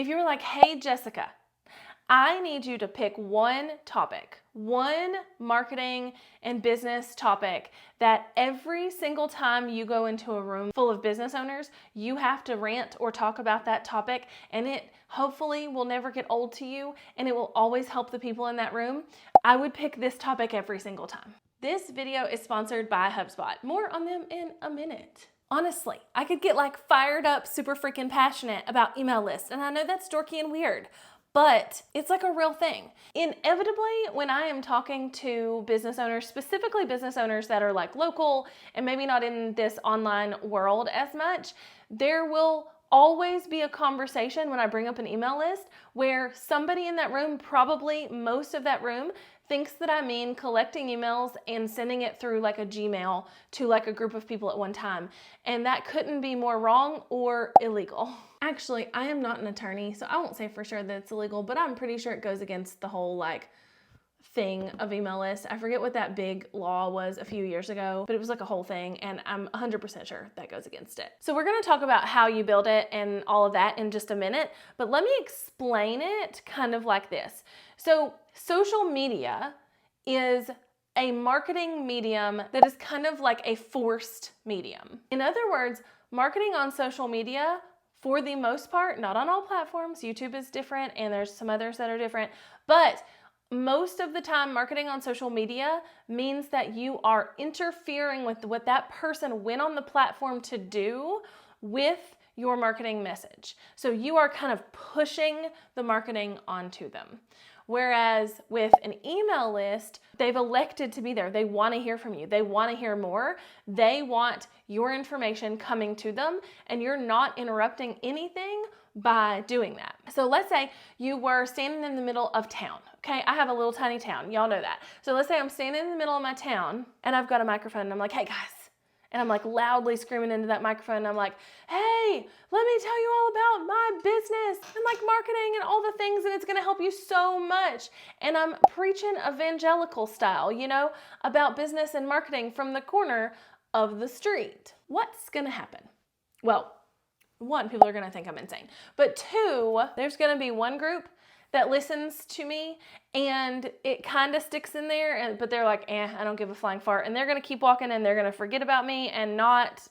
If you were like, hey, Jessica, I need you to pick one topic, one marketing and business topic that every single time you go into a room full of business owners, you have to rant or talk about that topic, and it hopefully will never get old to you and it will always help the people in that room, I would pick this topic every single time. This video is sponsored by HubSpot. More on them in a minute. Honestly, I could get like fired up, super freaking passionate about email lists, and I know that's dorky and weird, but it's like a real thing. Inevitably, when I am talking to business owners, specifically business owners that are like local and maybe not in this online world as much, there will always be a conversation when I bring up an email list where somebody in that room, probably most of that room, thinks that I mean collecting emails and sending it through like a Gmail to like a group of people at one time. And that couldn't be more wrong or illegal. Actually, I am not an attorney, so I won't say for sure that it's illegal, but I'm pretty sure it goes against the whole like thing of email lists. I forget what that big law was a few years ago, but it was like a whole thing, and I'm 100% sure that goes against it. So we're gonna talk about how you build it and all of that in just a minute, but let me explain it kind of like this. So social media is a marketing medium that is kind of like a forced medium. In other words, marketing on social media, for the most part, not on all platforms, YouTube is different and there's some others that are different, but most of the time, marketing on social media means that you are interfering with what that person went on the platform to do with your marketing message. So you are kind of pushing the marketing onto them. Whereas with an email list, they've elected to be there. They want to hear from you. They want to hear more. They want your information coming to them, and you're not interrupting anything by doing that. So let's say you were standing in the middle of town. Okay, I have a little tiny town. Y'all know that. So let's say I'm standing in the middle of my town and I've got a microphone and I'm like, hey guys. And I'm like loudly screaming into that microphone and I'm like, hey, let me tell you all about my business and like marketing and all the things, and it's gonna help you so much. And I'm preaching evangelical style, you know, about business and marketing from the corner of the street. What's gonna happen? Well, one, people are gonna think I'm insane. But two, there's gonna be one group that listens to me and it kind of sticks in there, but they're like, I don't give a flying fart. And they're gonna keep walking and they're gonna forget about me and not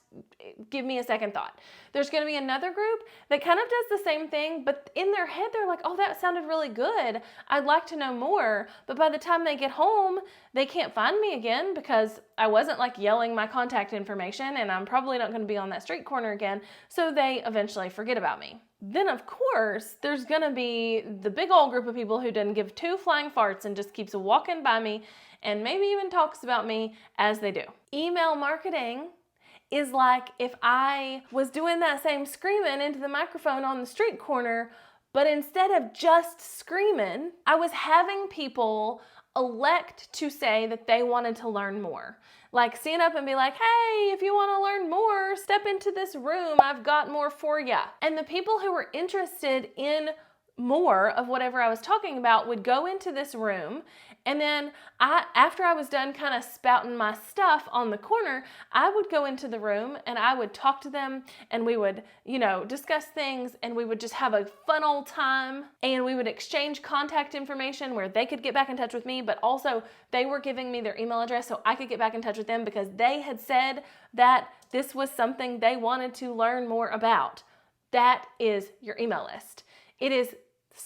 give me a second thought. There's gonna be another group that kind of does the same thing, but in their head, they're like, oh, that sounded really good. I'd like to know more. But by the time they get home, they can't find me again because I wasn't like yelling my contact information and I'm probably not gonna be on that street corner again. So they eventually forget about me. Then of course, there's gonna be the big old group of people who didn't give two flying farts and just keeps walking by me and maybe even talks about me as they do. Email marketing is like if I was doing that same screaming into the microphone on the street corner, but instead of just screaming, I was having people elect to say that they wanted to learn more. Like stand up and be like, hey, if you want to learn more, step into this room. I've got more for you. And the people who were interested in more of whatever I was talking about would go into this room. And then after I was done kind of spouting my stuff on the corner, I would go into the room and I would talk to them and we would, discuss things and we would just have a fun old time and we would exchange contact information where they could get back in touch with me, but also they were giving me their email address so I could get back in touch with them because they had said that this was something they wanted to learn more about. That is your email list. It is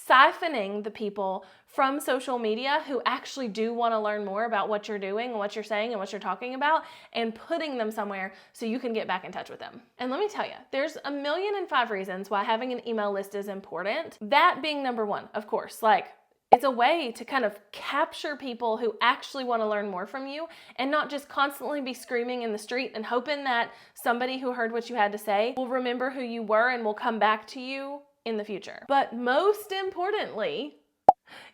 siphoning the people from social media who actually do want to learn more about what you're doing and what you're saying and what you're talking about and putting them somewhere so you can get back in touch with them. And let me tell you, there's 1,000,005 reasons why having an email list is important. That being number one, of course, it's a way to kind of capture people who actually want to learn more from you and not just constantly be screaming in the street and hoping that somebody who heard what you had to say will remember who you were and will come back to you in the future. But most importantly,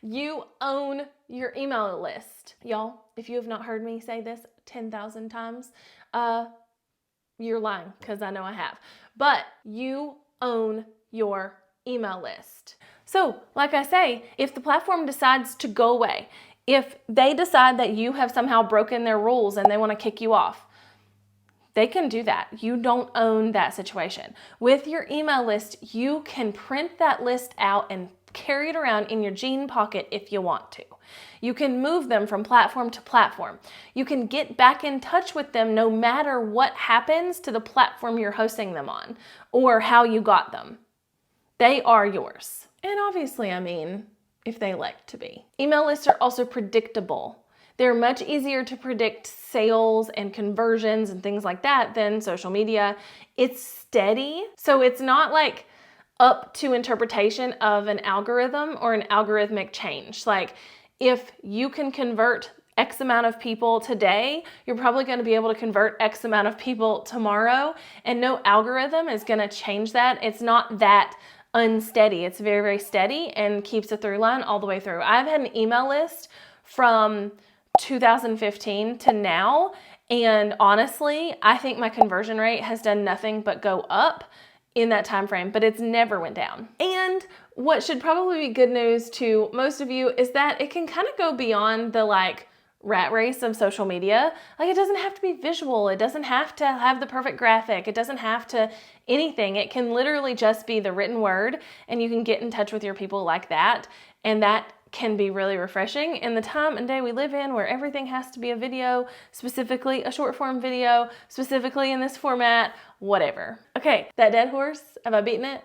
you own your email list. Y'all, if you have not heard me say this 10,000 times, you're lying because I know I have. But you own your email list. So, like I say, if the platform decides to go away, if they decide that you have somehow broken their rules and they want to kick you off, They can do that. You don't own that situation. With your email list, you can print that list out and carry it around in your jean pocket if you want to. You can move them from platform to platform. You can get back in touch with them no matter what happens to the platform you're hosting them on or how you got them. They are yours. And obviously, if they elect to be. Email lists are also predictable. They're much easier to predict sales and conversions and things like that than social media. It's steady, so it's not like up to interpretation of an algorithm or an algorithmic change. Like if you can convert X amount of people today, you're probably going to be able to convert X amount of people tomorrow, and no algorithm is going to change that. It's not that unsteady. It's very, very steady and keeps a through line all the way through. I've had an email list from 2015 to now, and honestly, I think my conversion rate has done nothing but go up in that time frame, but it's never went down. And what should probably be good news to most of you is that it can kind of go beyond the rat race of social media. It doesn't have to be visual. It doesn't have to have the perfect graphic. It doesn't have to anything. It can literally just be the written word, and you can get in touch with your people like that. And that can be really refreshing in the time and day we live in where everything has to be a video, specifically a short form video, specifically in this format, whatever. Okay, that dead horse, have I beaten it?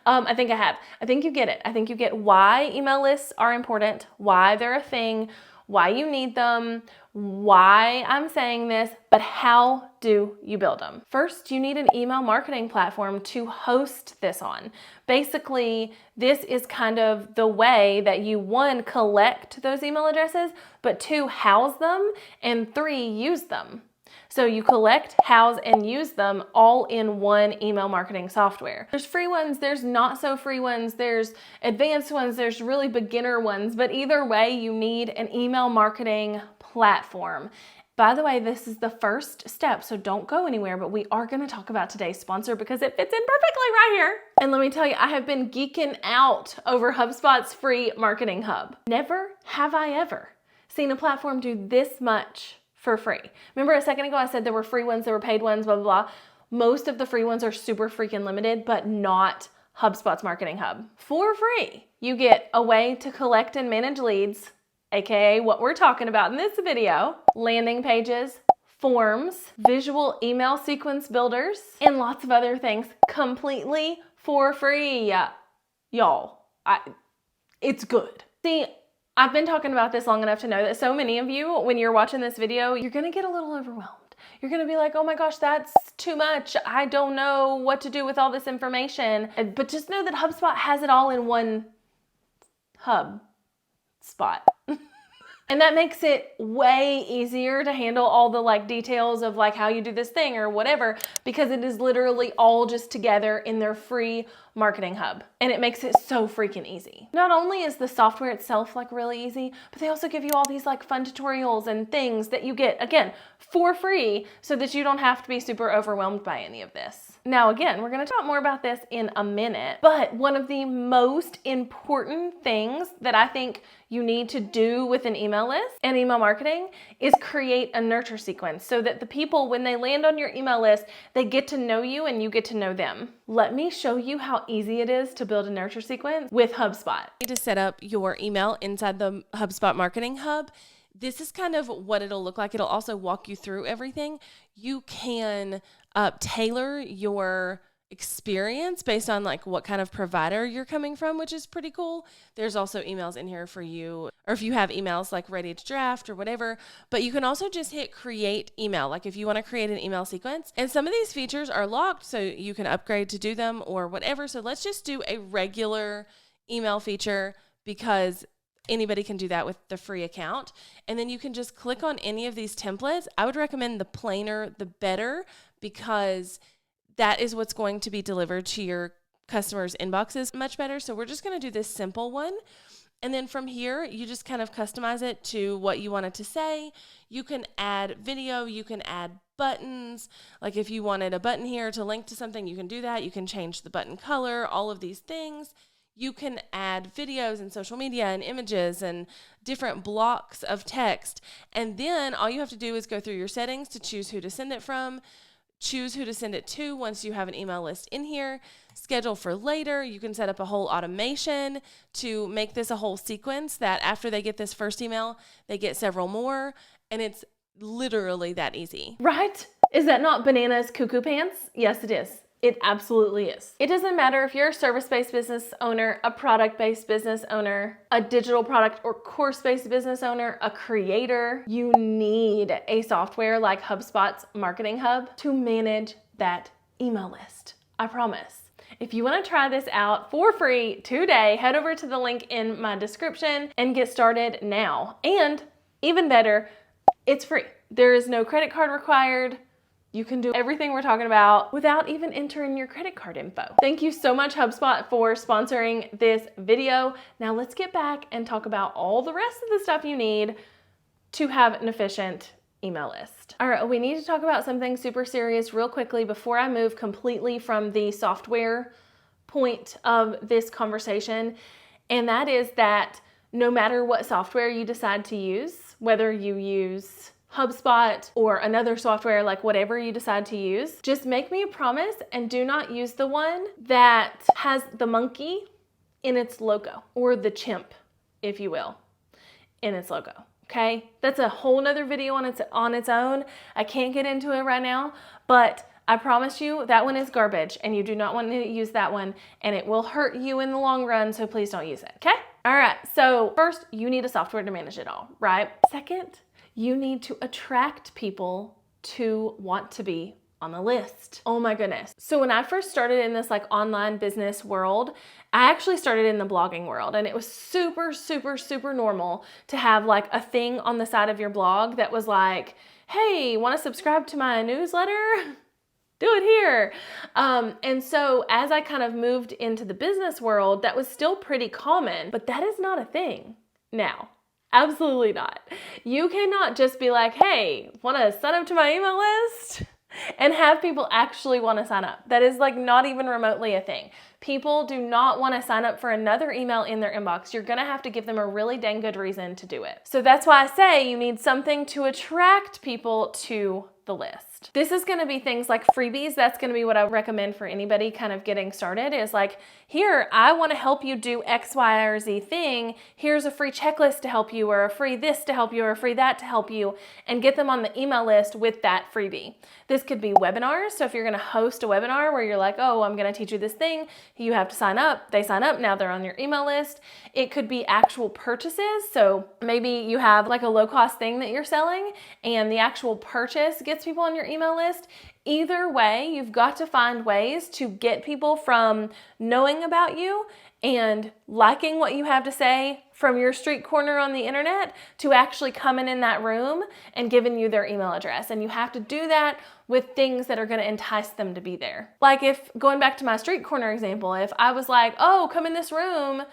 I think I have. I think you get it. I think you get why email lists are important, why they're a thing, why you need them, why I'm saying this, but how do you build them? First, you need an email marketing platform to host this on. Basically, this is kind of the way that you, 1, collect those email addresses, but 2, house them, and 3, use them. So you collect, house, and use them all in one email marketing software. There's free ones, there's not so free ones, there's advanced ones, there's really beginner ones, but either way, you need an email marketing platform. By the way, this is the first step, so don't go anywhere, but we are gonna talk about today's sponsor because it fits in perfectly right here. And let me tell you, I have been geeking out over HubSpot's free marketing hub. Never have I ever seen a platform do this much for free. Remember a second ago I said there were free ones, there were paid ones, blah, blah, blah. Most of the free ones are super freaking limited, but not HubSpot's Marketing Hub. For free, you get a way to collect and manage leads, aka what we're talking about in this video, landing pages, forms, visual email sequence builders, and lots of other things completely for free. Y'all, it's good. See, I've been talking about this long enough to know that so many of you, when you're watching this video, you're gonna get a little overwhelmed. You're gonna be like, oh my gosh, that's too much. I don't know what to do with all this information. But just know that HubSpot has it all in one hub spot. And that makes it way easier to handle all the details of how you do this thing or whatever, because it is literally all just together in their free marketing hub. And it makes it so freaking easy. Not only is the software itself really easy, but they also give you all these fun tutorials and things that you get, again, for free so that you don't have to be super overwhelmed by any of this. Now, again, we're gonna talk more about this in a minute, but one of the most important things that I think you need to do with an email list and email marketing is create a nurture sequence so that the people, when they land on your email list, they get to know you and you get to know them. Let me show you how easy it is to build a nurture sequence with HubSpot. You need to set up your email inside the HubSpot Marketing Hub. This is kind of what it'll look like. It'll also walk you through everything. You can tailor your experience based on what kind of provider you're coming from, which is pretty cool. There's also emails in here for you, or if you have emails ready to draft or whatever, but you can also just hit create email. If you want to create an email sequence, and some of these features are locked, so you can upgrade to do them or whatever. So let's just do a regular email feature because anybody can do that with the free account. And then you can just click on any of these templates. I would recommend the plainer, the better, because that is what's going to be delivered to your customers' inboxes much better. So we're just going to do this simple one. And then from here, you just kind of customize it to what you want it to say. You can add video, you can add buttons. If you wanted a button here to link to something, you can do that. You can change the button color, all of these things. You can add videos and social media and images and different blocks of text. And then all you have to do is go through your settings to choose who to send it from, choose who to send it to once you have an email list in here, schedule for later. You can set up a whole automation to make this a whole sequence that after they get this first email, they get several more, and it's literally that easy. Right? Is that not bananas cuckoo pants? Yes, it is. It absolutely is. It doesn't matter if you're a service-based business owner, a product-based business owner, a digital product or course-based business owner, a creator, you need a software like HubSpot's Marketing Hub to manage that email list. I promise. If you want to try this out for free today, head over to the link in my description and get started now. And even better, it's free. There is no credit card required. You can do everything we're talking about without even entering your credit card info. Thank you so much, HubSpot, for sponsoring this video. Now let's get back and talk about all the rest of the stuff you need to have an efficient email list. All right, we need to talk about something super serious real quickly before I move completely from the software point of this conversation. And that is that no matter what software you decide to use, whether you use HubSpot or another software, like whatever you decide to use, just make me a promise and do not use the one that has the monkey in its logo, or the chimp, if you will, in its logo. Okay, that's a whole nother video on its own. I can't get into it right now, but I promise you that one is garbage and you do not want to use that one, and it will hurt you in the long run, so please don't use it, okay? All right, so first, you need a software to manage it all, right? Second, you need to attract people to want to be on the list. Oh my goodness. So when I first started in this like online business world, I actually started in the blogging world, and it was super, super, super normal to have like a thing on the side of your blog that was like, hey, want to subscribe to my newsletter? Do it here. And so as I kind of moved into the business world, that was still pretty common, but that is not a thing now. Absolutely not. You cannot just be like, hey, want to sign up to my email list? And have people actually want to sign up. That is like not even remotely a thing. People do not want to sign up for another email in their inbox. You're going to have to give them a really dang good reason to do it. So that's why I say you need something to attract people to the list. This is going to be things like freebies. That's going to be what I recommend for anybody kind of getting started, is like, here, I want to help you do X, Y, or Z thing. Here's a free checklist to help you, or a free this to help you, or a free that to help you, and get them on the email list with that freebie. This could be webinars. So if you're going to host a webinar where you're like, oh, I'm going to teach you this thing, you have to sign up. They sign up. Now they're on your email list. It could be actual purchases. So maybe you have like a low cost thing that you're selling, and the actual purchase gets people on your email list. Either way, you've got to find ways to get people from knowing about you and liking what you have to say from your street corner on the internet to actually coming in that room and giving you their email address. And you have to do that with things that are going to entice them to be there. Like, if going back to my street corner example, if I was like, oh, come in this room,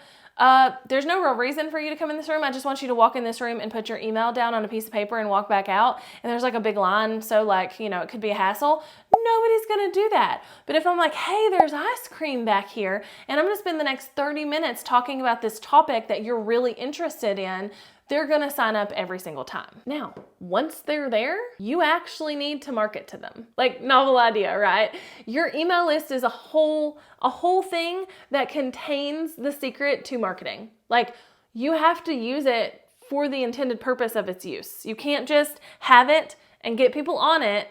there's no real reason for you to come in this room. I just want you to walk in this room and put your email down on a piece of paper and walk back out. And there's like a big line, so like, you know, it could be a hassle. Nobody's gonna do that. But if I'm like, hey, there's ice cream back here, and I'm gonna spend the next 30 minutes talking about this topic that you're really interested in, they're gonna sign up every single time. Now, once they're there, you actually need to market to them. Like, novel idea, right? Your email list is a whole thing that contains the secret to marketing. Like, you have to use it for the intended purpose of its use. You can't just have it and get people on it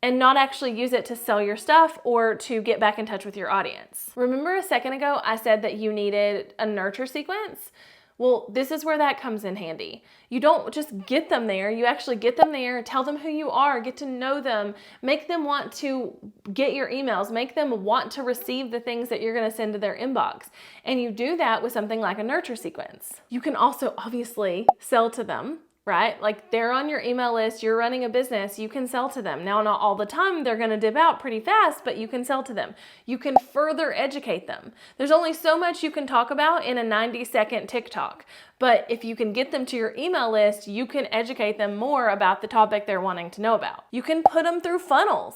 and not actually use it to sell your stuff or to get back in touch with your audience. Remember a second ago, I said that you needed a nurture sequence? Well, this is where that comes in handy. You don't just get them there. You actually get them there, tell them who you are, get to know them, make them want to get your emails, make them want to receive the things that you're going to send to their inbox. And you do that with something like a nurture sequence. You can also obviously sell to them, right? Like, they're on your email list, you're running a business, you can sell to them. Now, not all the time, they're gonna dip out pretty fast, but you can sell to them. You can further educate them. There's only so much you can talk about in a 90-second TikTok, but if you can get them to your email list, you can educate them more about the topic they're wanting to know about. You can put them through funnels.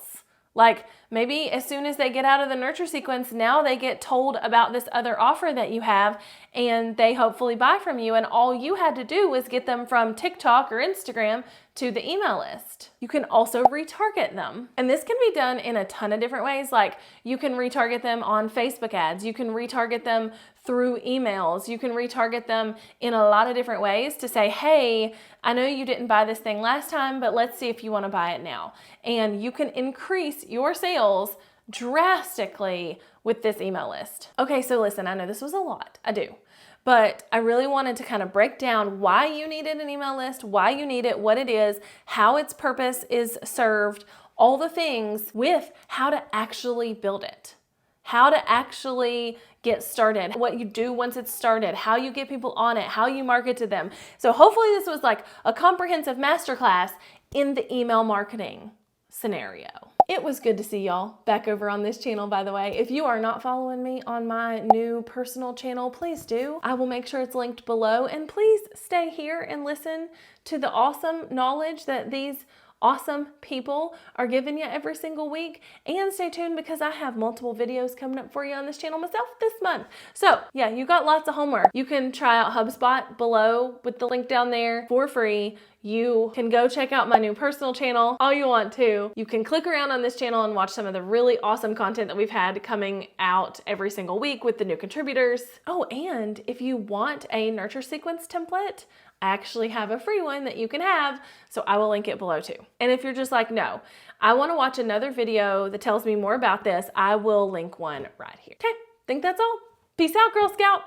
Like, Maybe as soon as they get out of the nurture sequence, now they get told about this other offer that you have and they hopefully buy from you, and all you had to do was get them from TikTok or Instagram to the email list. You can also retarget them. And this can be done in a ton of different ways. Like you can retarget them on Facebook ads. You can retarget them through emails. You can retarget them in a lot of different ways to say, hey, I know you didn't buy this thing last time, but let's see if you want to buy it now. And you can increase your sales drastically with this email list. Okay, so listen, I know this was a lot. I do. But I really wanted to kind of break down why you needed an email list, why you need it, what it is, how its purpose is served, all the things with how to actually build it, how to actually get started, what you do once it's started, how you get people on it, how you market to them. So hopefully this was like a comprehensive masterclass in the email marketing scenario. It was good to see y'all back over on this channel, by the way. If you are not following me on my new personal channel, please do. I will make sure it's linked below, and please stay here and listen to the awesome knowledge that these awesome people are giving you every single week, and stay tuned because I have multiple videos coming up for you on this channel myself this month. So yeah, you got lots of homework. You can try out HubSpot below with the link down there for free. You can go check out my new personal channel all you want to. You can click around on this channel and watch some of the really awesome content that we've had coming out every single week with the new contributors. Oh, and if you want a nurture sequence template, I actually have a free one that you can have, so I will link it below too. And if you're just like, no, I want to watch another video that tells me more about this, I will link one right here. Okay, think that's all. Peace out, Girl Scout.